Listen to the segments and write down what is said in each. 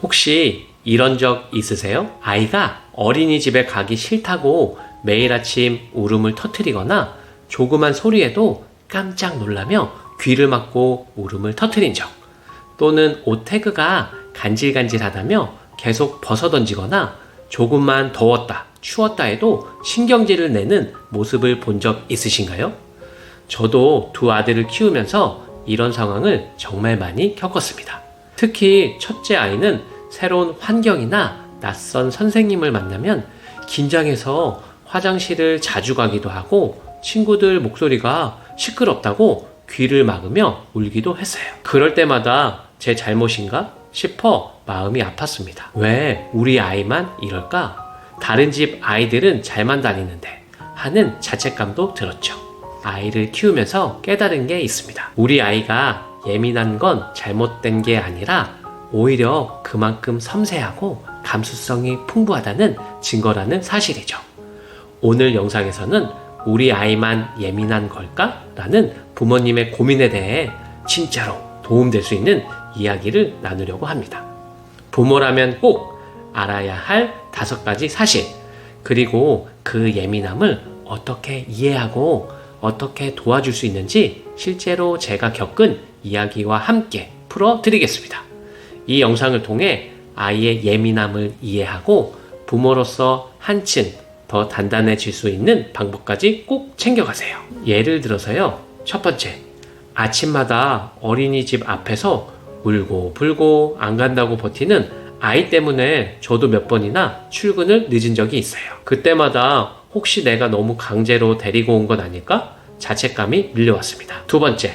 혹시 이런 적 있으세요? 아이가 어린이집에 가기 싫다고 매일 아침 울음을 터뜨리거나 조그만 소리에도 깜짝 놀라며 귀를 막고 울음을 터뜨린 적, 또는 옷 태그가 간질간질하다며 계속 벗어던지거나 조금만 더웠다, 추웠다 해도 신경질을 내는 모습을 본 적 있으신가요? 저도 두 아들을 키우면서 이런 상황을 정말 많이 겪었습니다. 특히 첫째 아이는 새로운 환경이나 낯선 선생님을 만나면 긴장해서 화장실을 자주 가기도 하고 친구들 목소리가 시끄럽다고 귀를 막으며 울기도 했어요. 그럴 때마다 제 잘못인가 싶어 마음이 아팠습니다. 왜 우리 아이만 이럴까? 다른 집 아이들은 잘만 다니는데 하는 자책감도 들었죠. 아이를 키우면서 깨달은 게 있습니다. 우리 아이가 예민한 건 잘못된 게 아니라 오히려 그만큼 섬세하고 감수성이 풍부하다는 증거라는 사실이죠. 오늘 영상에서는 우리 아이만 예민한 걸까? 라는 부모님의 고민에 대해 진짜로 도움될 수 있는 이야기를 나누려고 합니다. 부모라면 꼭 알아야 할 5가지 사실, 그리고 그 예민함을 어떻게 이해하고 어떻게 도와줄 수 있는지 실제로 제가 겪은 이야기와 함께 풀어드리겠습니다. 이 영상을 통해 아이의 예민함을 이해하고 부모로서 한층 더 단단해질 수 있는 방법까지 꼭 챙겨가세요. 예를 들어서요. 첫 번째, 아침마다 어린이집 앞에서 울고 불고 안 간다고 버티는 아이 때문에 저도 몇 번이나 출근을 늦은 적이 있어요. 그때마다 혹시 내가 너무 강제로 데리고 온 건 아닐까? 자책감이 밀려왔습니다. 두 번째,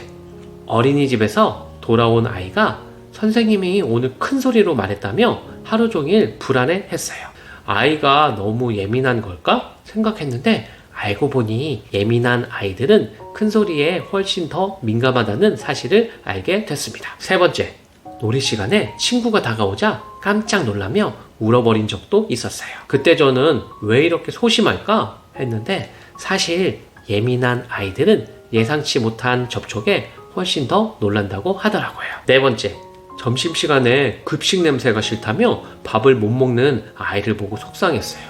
어린이집에서 돌아온 아이가 선생님이 오늘 큰 소리로 말했다며 하루 종일 불안해했어요. 아이가 너무 예민한 걸까? 생각했는데 알고 보니 예민한 아이들은 큰 소리에 훨씬 더 민감하다는 사실을 알게 됐습니다. 세 번째, 놀이 시간에 친구가 다가오자 깜짝 놀라며 울어버린 적도 있었어요. 그때 저는 왜 이렇게 소심할까 했는데 사실 예민한 아이들은 예상치 못한 접촉에 훨씬 더 놀란다고 하더라고요. 네 번째, 점심시간에 급식 냄새가 싫다며 밥을 못 먹는 아이를 보고 속상했어요.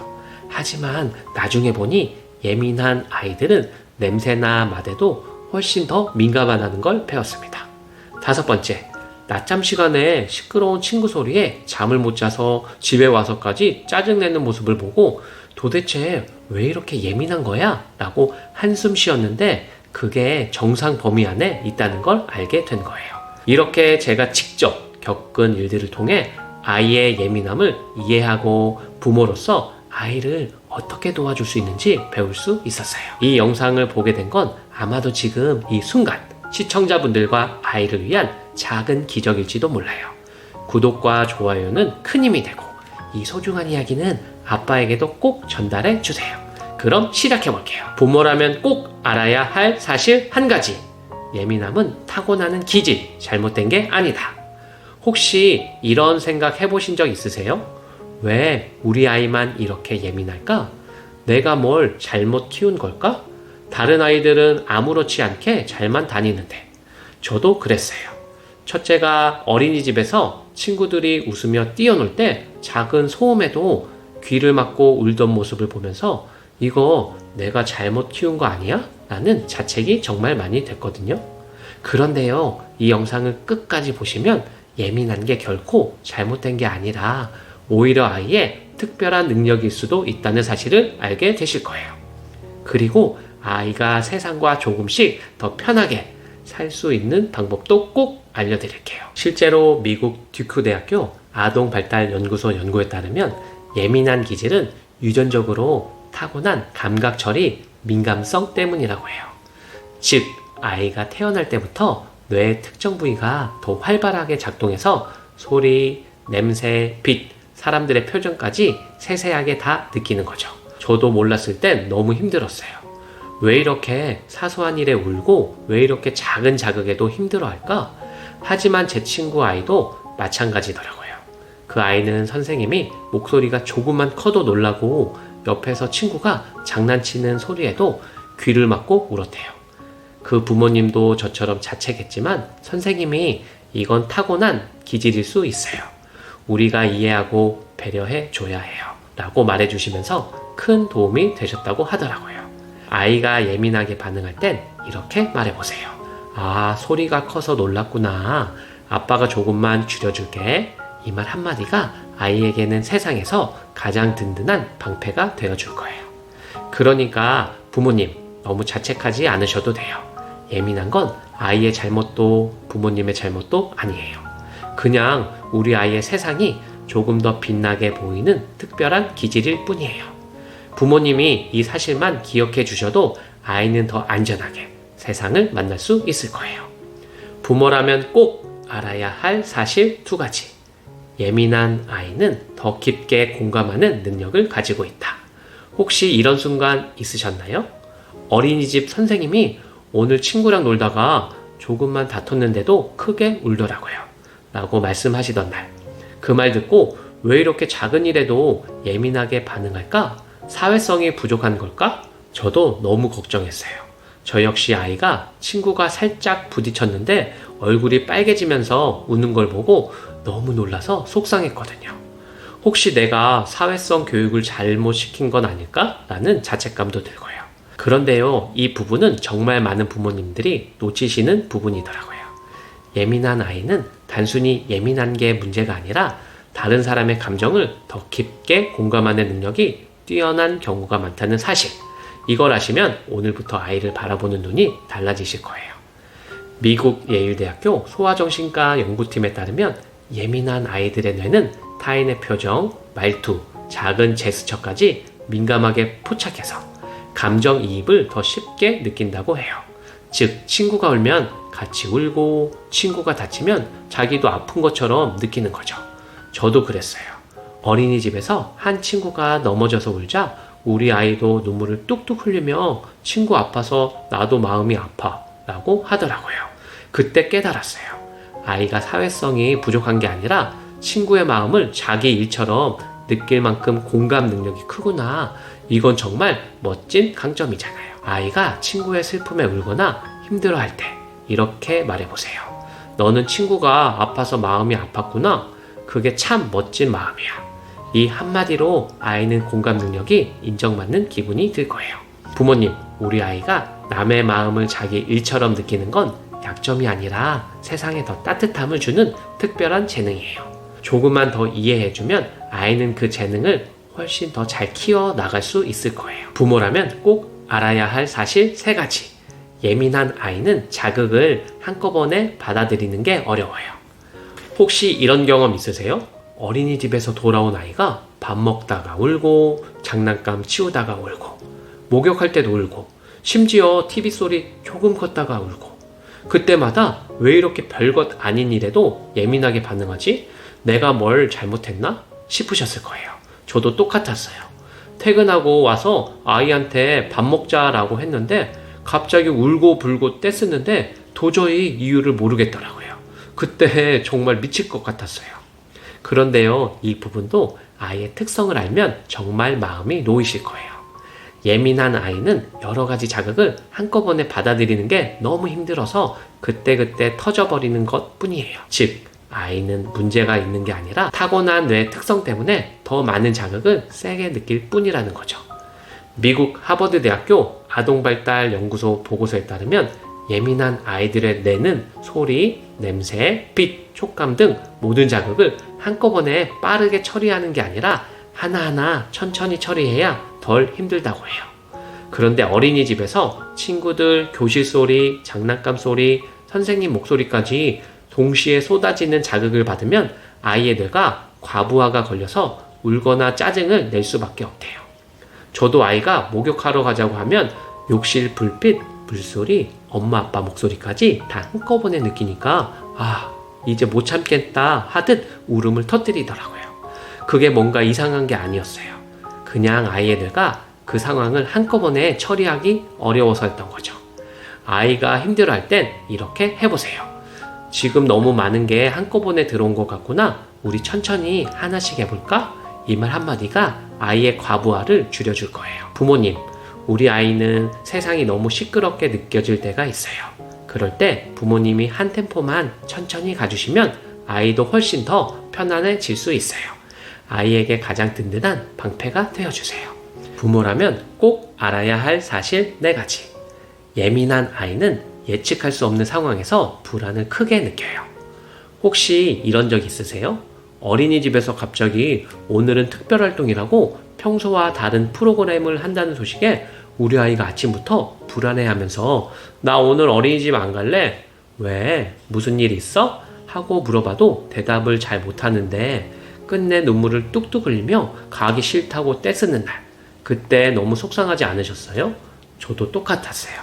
하지만 나중에 보니 예민한 아이들은 냄새나 맛에도 훨씬 더 민감하다는 걸 배웠습니다. 다섯 번째, 낮잠 시간에 시끄러운 친구 소리에 잠을 못 자서 집에 와서까지 짜증내는 모습을 보고 도대체 왜 이렇게 예민한 거야? 라고 한숨 쉬었는데 그게 정상 범위 안에 있다는 걸 알게 된 거예요. 이렇게 제가 직접 겪은 일들을 통해 아이의 예민함을 이해하고 부모로서 아이를 어떻게 도와줄 수 있는지 배울 수 있었어요. 이 영상을 보게 된 건 아마도 지금 이 순간 시청자분들과 아이를 위한 작은 기적일지도 몰라요. 구독과 좋아요는 큰 힘이 되고 이 소중한 이야기는 아빠에게도 꼭 전달해 주세요. 그럼 시작해 볼게요. 부모라면 꼭 알아야 할 사실 1가지. 예민함은 타고나는 기질, 잘못된 게 아니다. 혹시 이런 생각 해보신 적 있으세요? 왜 우리 아이만 이렇게 예민할까? 내가 뭘 잘못 키운 걸까? 다른 아이들은 아무렇지 않게 잘만 다니는데. 저도 그랬어요. 첫째가 어린이집에서 친구들이 웃으며 뛰어놀 때 작은 소음에도 귀를 막고 울던 모습을 보면서 이거 내가 잘못 키운 거 아니야? 라는 자책이 정말 많이 됐거든요. 그런데요, 이 영상을 끝까지 보시면 예민한 게 결코 잘못된 게 아니라 오히려 아이의 특별한 능력일 수도 있다는 사실을 알게 되실 거예요. 그리고 아이가 세상과 조금씩 더 편하게 살 수 있는 방법도 꼭 알려드릴게요. 실제로 미국 듀크 대학교 아동발달연구소 연구에 따르면 예민한 기질은 유전적으로 타고난 감각 처리 민감성 때문이라고 해요. 즉, 아이가 태어날 때부터 뇌의 특정 부위가 더 활발하게 작동해서 소리, 냄새, 빛, 사람들의 표정까지 세세하게 다 느끼는 거죠. 저도 몰랐을 땐 너무 힘들었어요. 왜 이렇게 사소한 일에 울고 왜 이렇게 작은 자극에도 힘들어할까? 하지만 제 친구 아이도 마찬가지더라고요. 그 아이는 선생님이 목소리가 조금만 커도 놀라고 옆에서 친구가 장난치는 소리에도 귀를 막고 울었대요. 그 부모님도 저처럼 자책했지만 선생님이 이건 타고난 기질일 수 있어요. 우리가 이해하고 배려해 줘야 해요. 라고 말해주시면서 큰 도움이 되셨다고 하더라고요. 아이가 예민하게 반응할 땐 이렇게 말해보세요. 아, 소리가 커서 놀랐구나. 아빠가 조금만 줄여줄게. 이 말 한마디가 아이에게는 세상에서 가장 든든한 방패가 되어줄 거예요. 그러니까 부모님, 너무 자책하지 않으셔도 돼요. 예민한 건 아이의 잘못도 부모님의 잘못도 아니에요. 그냥 우리 아이의 세상이 조금 더 빛나게 보이는 특별한 기질일 뿐이에요. 부모님이 이 사실만 기억해 주셔도 아이는 더 안전하게 세상을 만날 수 있을 거예요. 부모라면 꼭 알아야 할 사실 2가지. 예민한 아이는 더 깊게 공감하는 능력을 가지고 있다. 혹시 이런 순간 있으셨나요? 어린이집 선생님이 오늘 친구랑 놀다가 조금만 다퉜는데도 크게 울더라고요. 라고 말씀하시던 날. 그 말 듣고 왜 이렇게 작은 일에도 예민하게 반응할까? 사회성이 부족한 걸까? 저도 너무 걱정했어요. 저 역시 아이가 친구가 살짝 부딪혔는데 얼굴이 빨개지면서 우는 걸 보고 너무 놀라서 속상했거든요. 혹시 내가 사회성 교육을 잘못 시킨 건 아닐까? 라는 자책감도 들고요. 그런데요, 이 부분은 정말 많은 부모님들이 놓치시는 부분이더라고요. 예민한 아이는 단순히 예민한 게 문제가 아니라 다른 사람의 감정을 더 깊게 공감하는 능력이 뛰어난 경우가 많다는 사실. 이걸 아시면 오늘부터 아이를 바라보는 눈이 달라지실 거예요. 미국 예일대학교 소아정신과 연구팀에 따르면 예민한 아이들의 뇌는 타인의 표정, 말투, 작은 제스처까지 민감하게 포착해서 감정이입을 더 쉽게 느낀다고 해요. 즉, 친구가 울면 같이 울고 친구가 다치면 자기도 아픈 것처럼 느끼는 거죠. 저도 그랬어요. 어린이집에서 한 친구가 넘어져서 울자 우리 아이도 눈물을 뚝뚝 흘리며 친구 아파서 나도 마음이 아파 라고 하더라고요. 그때 깨달았어요. 아이가 사회성이 부족한 게 아니라 친구의 마음을 자기 일처럼 느낄 만큼 공감 능력이 크구나. 이건 정말 멋진 강점이잖아요. 아이가 친구의 슬픔에 울거나 힘들어할 때 이렇게 말해보세요. 너는 친구가 아파서 마음이 아팠구나. 그게 참 멋진 마음이야. 이 한마디로 아이는 공감 능력이 인정받는 기분이 들 거예요. 부모님, 우리 아이가 남의 마음을 자기 일처럼 느끼는 건 약점이 아니라 세상에 더 따뜻함을 주는 특별한 재능이에요. 조금만 더 이해해주면 아이는 그 재능을 훨씬 더 잘 키워 나갈 수 있을 거예요. 부모라면 꼭 알아야 할 사실 3가지. 예민한 아이는 자극을 한꺼번에 받아들이는 게 어려워요. 혹시 이런 경험 있으세요? 어린이집에서 돌아온 아이가 밥 먹다가 울고 장난감 치우다가 울고 목욕할 때도 울고 심지어 TV 소리 조금 컸다가 울고 그때마다 왜 이렇게 별것 아닌 일에도 예민하게 반응하지? 내가 뭘 잘못했나? 싶으셨을 거예요. 저도 똑같았어요. 퇴근하고 와서 아이한테 밥 먹자라고 했는데 갑자기 울고 불고 떼쓰는데 도저히 이유를 모르겠더라고요. 그때 정말 미칠 것 같았어요. 그런데요, 이 부분도 아이의 특성을 알면 정말 마음이 놓이실 거예요. 예민한 아이는 여러 가지 자극을 한꺼번에 받아들이는 게 너무 힘들어서 그때그때 터져버리는 것 뿐이에요. 즉, 아이는 문제가 있는 게 아니라 타고난 뇌 특성 때문에 더 많은 자극을 세게 느낄 뿐이라는 거죠. 미국 하버드 대학교 아동발달연구소 보고서에 따르면 예민한 아이들의 뇌는 소리, 냄새, 빛, 촉감 등 모든 자극을 한꺼번에 빠르게 처리하는 게 아니라 하나하나 천천히 처리해야 덜 힘들다고 해요. 그런데 어린이집에서 친구들 교실 소리, 장난감 소리, 선생님 목소리까지 동시에 쏟아지는 자극을 받으면 아이의 뇌가 과부하가 걸려서 울거나 짜증을 낼 수밖에 없대요. 저도 아이가 목욕하러 가자고 하면 욕실 불빛, 물소리, 엄마 아빠 목소리까지 다 한꺼번에 느끼니까 이제 못 참겠다 하듯 울음을 터뜨리더라고요. 그게 뭔가 이상한 게 아니었어요. 그냥 아이의 뇌가 그 상황을 한꺼번에 처리하기 어려워서였던 거죠. 아이가 힘들어할 땐 이렇게 해보세요. 지금 너무 많은 게 한꺼번에 들어온 것 같구나. 우리 천천히 하나씩 해볼까? 이 말 한마디가 아이의 과부하를 줄여줄 거예요. 부모님, 우리 아이는 세상이 너무 시끄럽게 느껴질 때가 있어요. 그럴 때 부모님이 한 템포만 천천히 가주시면 아이도 훨씬 더 편안해질 수 있어요. 아이에게 가장 든든한 방패가 되어주세요. 부모라면 꼭 알아야 할 사실 4가지. 예민한 아이는 예측할 수 없는 상황에서 불안을 크게 느껴요. 혹시 이런 적 있으세요? 어린이집에서 갑자기 오늘은 특별활동이라고 평소와 다른 프로그램을 한다는 소식에 우리 아이가 아침부터 불안해하면서 나 오늘 어린이집 안 갈래? 왜? 무슨 일 있어? 하고 물어봐도 대답을 잘 못하는데 끝내 눈물을 뚝뚝 흘리며 가기 싫다고 떼쓰는 날. 그때 너무 속상하지 않으셨어요? 저도 똑같았어요.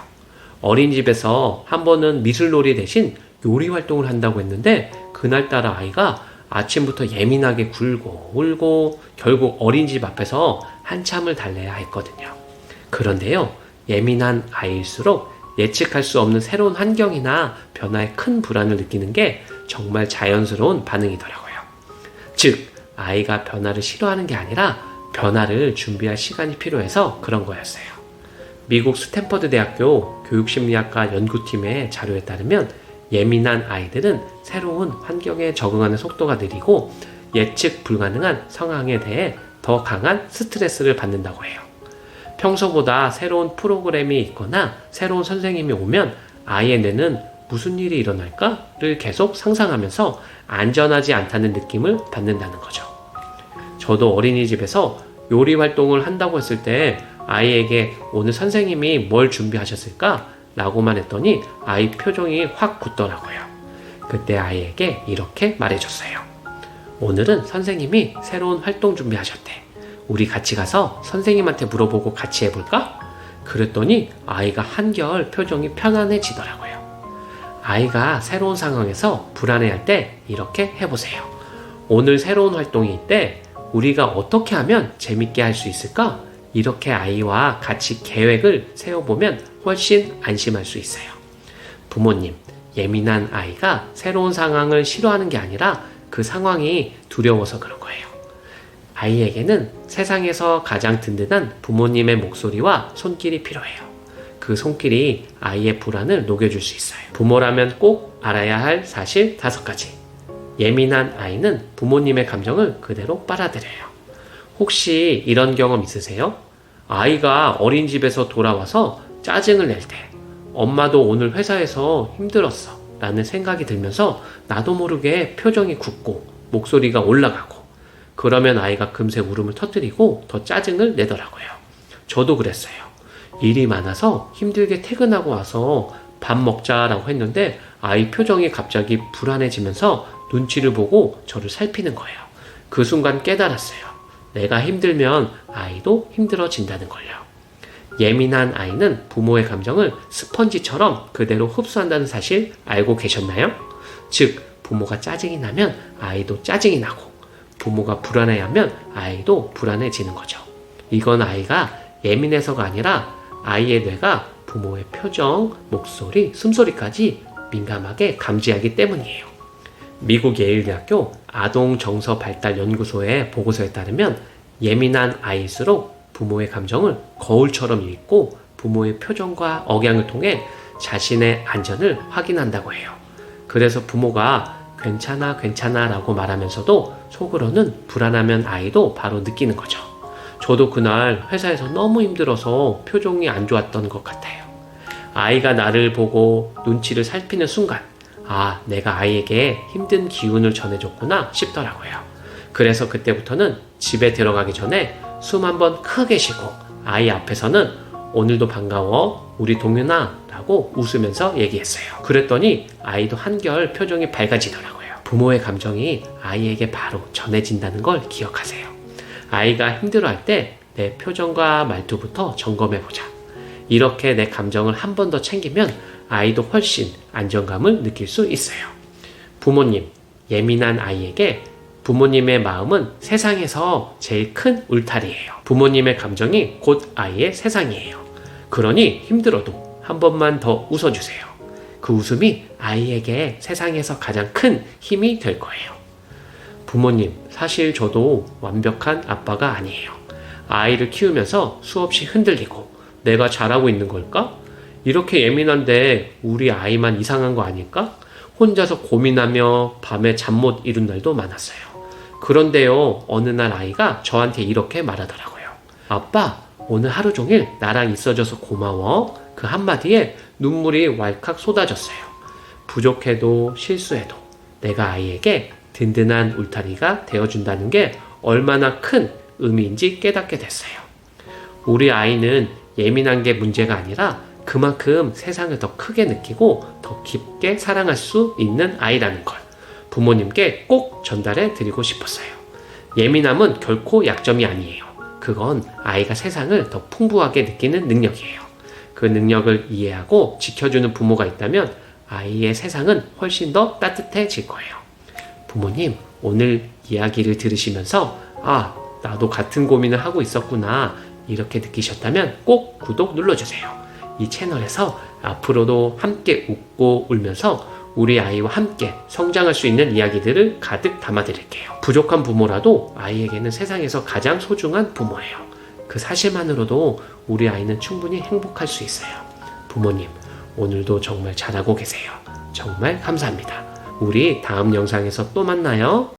어린이집에서 한 번은 미술놀이 대신 요리 활동을 한다고 했는데 그날따라 아이가 아침부터 예민하게 굴고 울고 결국 어린이집 앞에서 한참을 달래야 했거든요. 그런데요, 예민한 아이일수록 예측할 수 없는 새로운 환경이나 변화에 큰 불안을 느끼는 게 정말 자연스러운 반응이더라고요. 즉, 아이가 변화를 싫어하는 게 아니라 변화를 준비할 시간이 필요해서 그런 거였어요. 미국 스탠퍼드 대학교 교육심리학과 연구팀의 자료에 따르면 예민한 아이들은 새로운 환경에 적응하는 속도가 느리고 예측 불가능한 상황에 대해 더 강한 스트레스를 받는다고 해요. 평소보다 새로운 프로그램이 있거나 새로운 선생님이 오면 아이의 뇌는 무슨 일이 일어날까를 계속 상상하면서 안전하지 않다는 느낌을 받는다는 거죠. 저도 어린이집에서 요리 활동을 한다고 했을 때 아이에게 오늘 선생님이 뭘 준비하셨을까? 라고만 했더니 아이 표정이 확 굳더라고요. 그때 아이에게 이렇게 말해줬어요. 오늘은 선생님이 새로운 활동 준비하셨대. 우리 같이 가서 선생님한테 물어보고 같이 해볼까? 그랬더니 아이가 한결 표정이 편안해지더라고요. 아이가 새로운 상황에서 불안해할 때 이렇게 해보세요. 오늘 새로운 활동이 있대. 우리가 어떻게 하면 재밌게 할 수 있을까? 이렇게 아이와 같이 계획을 세워보면 훨씬 안심할 수 있어요. 부모님, 예민한 아이가 새로운 상황을 싫어하는 게 아니라 그 상황이 두려워서 그런 거예요. 아이에게는 세상에서 가장 든든한 부모님의 목소리와 손길이 필요해요. 그 손길이 아이의 불안을 녹여줄 수 있어요. 부모라면 꼭 알아야 할 사실 5가지. 예민한 아이는 부모님의 감정을 그대로 빨아들여요. 혹시 이런 경험 있으세요? 아이가 어린이집에서 돌아와서 짜증을 낼 때 엄마도 오늘 회사에서 힘들었어 라는 생각이 들면서 나도 모르게 표정이 굳고 목소리가 올라가고 그러면 아이가 금세 울음을 터뜨리고 더 짜증을 내더라고요. 저도 그랬어요. 일이 많아서 힘들게 퇴근하고 와서 밥 먹자라고 했는데 아이 표정이 갑자기 불안해지면서 눈치를 보고 저를 살피는 거예요. 그 순간 깨달았어요. 내가 힘들면 아이도 힘들어진다는 걸요. 예민한 아이는 부모의 감정을 스펀지처럼 그대로 흡수한다는 사실 알고 계셨나요? 즉, 부모가 짜증이 나면 아이도 짜증이 나고 부모가 불안해하면 아이도 불안해지는 거죠. 이건 아이가 예민해서가 아니라 아이의 뇌가 부모의 표정, 목소리, 숨소리까지 민감하게 감지하기 때문이에요. 미국 예일대학교 아동정서발달연구소의 보고서에 따르면 예민한 아이일수록 부모의 감정을 거울처럼 읽고 부모의 표정과 억양을 통해 자신의 안전을 확인한다고 해요. 그래서 부모가 괜찮아 괜찮아 라고 말하면서도 속으로는 불안하면 아이도 바로 느끼는 거죠. 저도 그날 회사에서 너무 힘들어서 표정이 안 좋았던 것 같아요. 아이가 나를 보고 눈치를 살피는 순간 내가 아이에게 힘든 기운을 전해줬구나 싶더라고요. 그래서 그때부터는 집에 들어가기 전에 숨 한번 크게 쉬고 아이 앞에서는 오늘도 반가워 우리 동윤아 라고 웃으면서 얘기했어요. 그랬더니 아이도 한결 표정이 밝아지더라고요. 부모의 감정이 아이에게 바로 전해진다는 걸 기억하세요. 아이가 힘들어할 때 내 표정과 말투부터 점검해보자. 이렇게 내 감정을 한 번 더 챙기면 아이도 훨씬 안정감을 느낄 수 있어요. 부모님, 예민한 아이에게 부모님의 마음은 세상에서 제일 큰 울타리예요. 부모님의 감정이 곧 아이의 세상이에요. 그러니 힘들어도 한 번만 더 웃어주세요. 그 웃음이 아이에게 세상에서 가장 큰 힘이 될 거예요. 부모님, 사실 저도 완벽한 아빠가 아니에요. 아이를 키우면서 수없이 흔들리고 내가 잘하고 있는 걸까? 이렇게 예민한데 우리 아이만 이상한 거 아닐까? 혼자서 고민하며 밤에 잠 못 이룬 날도 많았어요. 그런데요, 어느 날 아이가 저한테 이렇게 말하더라고요. 아빠, 오늘 하루 종일 나랑 있어줘서 고마워. 그 한마디에 눈물이 왈칵 쏟아졌어요. 부족해도 실수해도 내가 아이에게 든든한 울타리가 되어준다는 게 얼마나 큰 의미인지 깨닫게 됐어요. 우리 아이는 예민한 게 문제가 아니라 그만큼 세상을 더 크게 느끼고 더 깊게 사랑할 수 있는 아이라는 걸 부모님께 꼭 전달해 드리고 싶었어요. 예민함은 결코 약점이 아니에요. 그건 아이가 세상을 더 풍부하게 느끼는 능력이에요. 그 능력을 이해하고 지켜주는 부모가 있다면 아이의 세상은 훨씬 더 따뜻해질 거예요. 부모님, 오늘 이야기를 들으시면서 나도 같은 고민을 하고 있었구나 이렇게 느끼셨다면 꼭 구독 눌러주세요. 이 채널에서 앞으로도 함께 웃고 울면서 우리 아이와 함께 성장할 수 있는 이야기들을 가득 담아드릴게요. 부족한 부모라도 아이에게는 세상에서 가장 소중한 부모예요. 그 사실만으로도 우리 아이는 충분히 행복할 수 있어요. 부모님, 오늘도 정말 잘하고 계세요. 정말 감사합니다. 우리 다음 영상에서 또 만나요.